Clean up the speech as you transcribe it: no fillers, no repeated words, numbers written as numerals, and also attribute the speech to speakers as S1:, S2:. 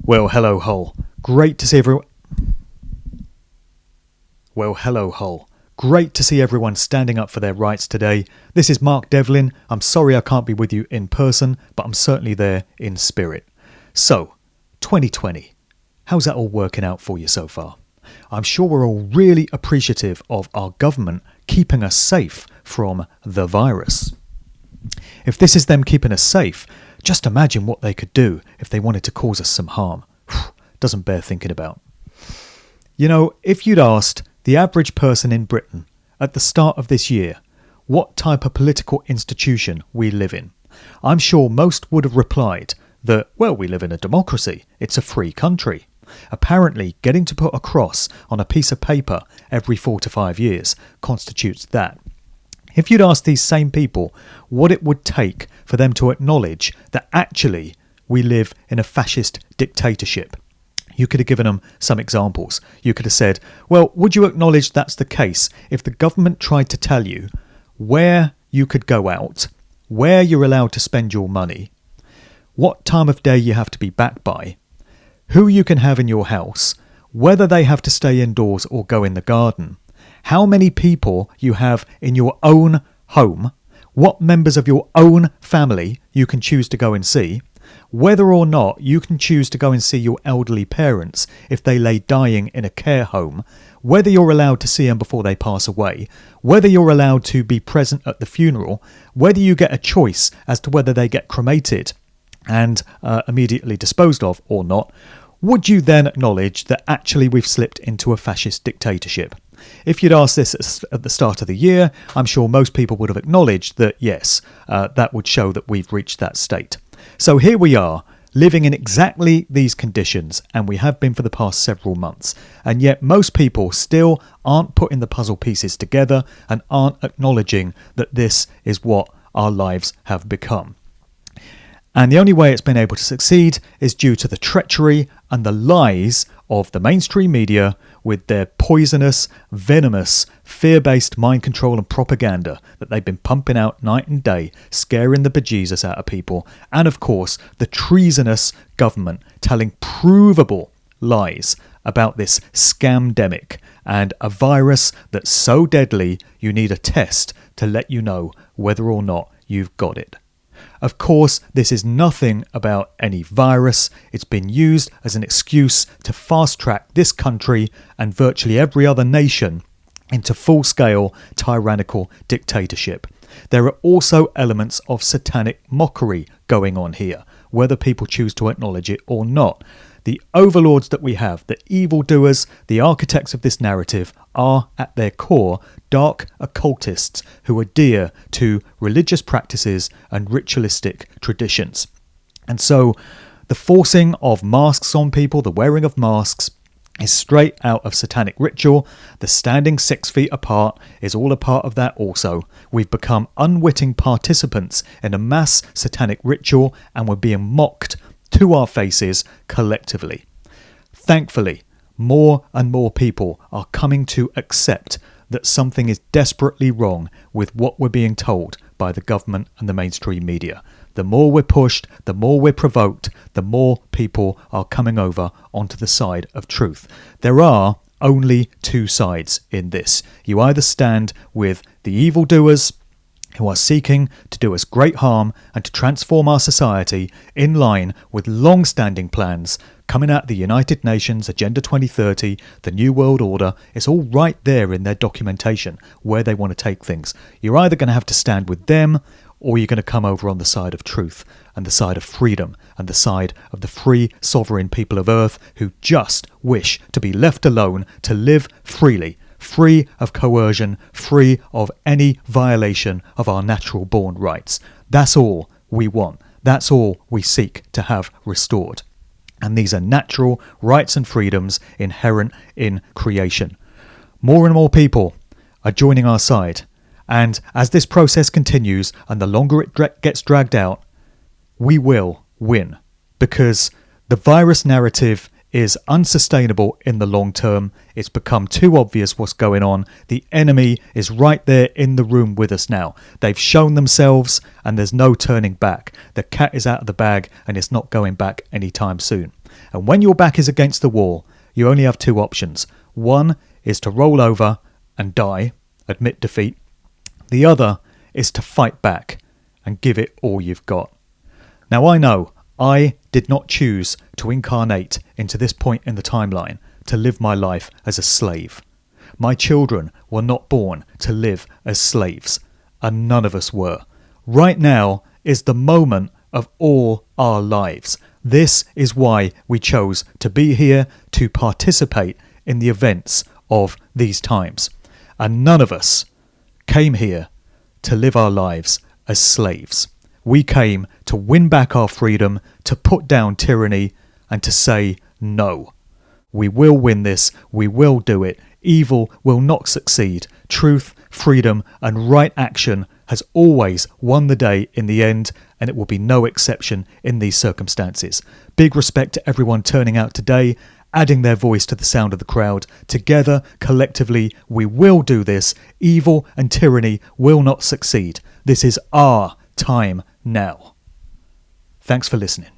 S1: Well, hello, Hull. Great to see everyone. Well, hello, Hull. Great to see everyone standing up for their rights today. This is Mark Devlin. I'm sorry I can't be with you in person, but I'm certainly there in spirit. So, 2020. How's that all working out for you so far? I'm sure we're all really appreciative of our government keeping us safe from the virus. If this is them keeping us safe, just imagine what they could do if they wanted to cause us some harm. Doesn't bear thinking about. You know, if you'd asked the average person in Britain at the start of this year what type of political institution we live in, I'm sure most would have replied that, well, we live in a democracy. It's a free country. Apparently, getting to put a cross on a piece of paper every 4 to 5 years constitutes that. If you'd asked these same people what it would take for them to acknowledge that actually we live in a fascist dictatorship, you could have given them some examples. You could have said, well, would you acknowledge that's the case if the government tried to tell you where you could go out, where you're allowed to spend your money, what time of day you have to be back by, who you can have in your house, whether they have to stay indoors or go in the garden, how many people you have in your own home, what members of your own family you can choose to go and see, whether or not you can choose to go and see your elderly parents if they lay dying in a care home, whether you're allowed to see them before they pass away, whether you're allowed to be present at the funeral, whether you get a choice as to whether they get cremated and immediately disposed of or not, would you then acknowledge that actually we've slipped into a fascist dictatorship? If you'd asked this at the start of the year, I'm sure most people would have acknowledged that yes, that would show that we've reached that state. So here we are, living in exactly these conditions, and we have been for the past several months. And yet most people still aren't putting the puzzle pieces together and aren't acknowledging that this is what our lives have become. And the only way it's been able to succeed is due to the treachery and the lies of the mainstream media with their poisonous, venomous, fear-based mind control and propaganda that they've been pumping out night and day, scaring the bejesus out of people. And of course, the treasonous government telling provable lies about this scamdemic and a virus that's so deadly you need a test to let you know whether or not you've got it. Of course, this is nothing about any virus. It's been used as an excuse to fast-track this country and virtually every other nation into full-scale tyrannical dictatorship. There are also elements of satanic mockery going on here, whether people choose to acknowledge it or not. The overlords that we have, the evildoers, the architects of this narrative, are at their core dark occultists who adhere to religious practices and ritualistic traditions. And so the forcing of masks on people, the wearing of masks, is straight out of satanic ritual. The standing 6 feet apart is all a part of that also. We've become unwitting participants in a mass satanic ritual, and we're being mocked to our faces collectively. Thankfully, more and more people are coming to accept that something is desperately wrong with what we're being told by the government and the mainstream media. The more we're pushed, the more we're provoked, the more people are coming over onto the side of truth. There are only two sides in this. You either stand with the evildoers who are seeking to do us great harm and to transform our society in line with long-standing plans coming out of the United Nations, Agenda 2030, the New World Order. It's all right there in their documentation where they want to take things. You're either going to have to stand with them, or you're going to come over on the side of truth and the side of freedom and the side of the free, sovereign people of Earth who just wish to be left alone to live freely, free of coercion, free of any violation of our natural born rights. That's all we want. That's all we seek to have restored. And these are natural rights and freedoms inherent in creation. More and more people are joining our side. And as this process continues and the longer it gets dragged out, we will win. Because the virus narrative is unsustainable in the long term. It's become too obvious what's going on. The enemy is right there in the room with us now. They've shown themselves and there's no turning back. The cat is out of the bag and it's not going back anytime soon. And when your back is against the wall, you only have two options. One is to roll over and die, admit defeat. The other is to fight back and give it all you've got. Now I know I did not choose to incarnate into this point in the timeline to live my life as a slave. My children were not born to live as slaves, and none of us were. Right now is the moment of all our lives. This is why we chose to be here, to participate in the events of these times. And none of us came here to live our lives as slaves. We came to win back our freedom, to put down tyranny, and to say no. We will win this. We will do it. Evil will not succeed. Truth, freedom, and right action has always won the day in the end, and it will be no exception in these circumstances. Big respect to everyone turning out today, adding their voice to the sound of the crowd. Together, collectively, we will do this. Evil and tyranny will not succeed. This is our time now. Thanks for listening.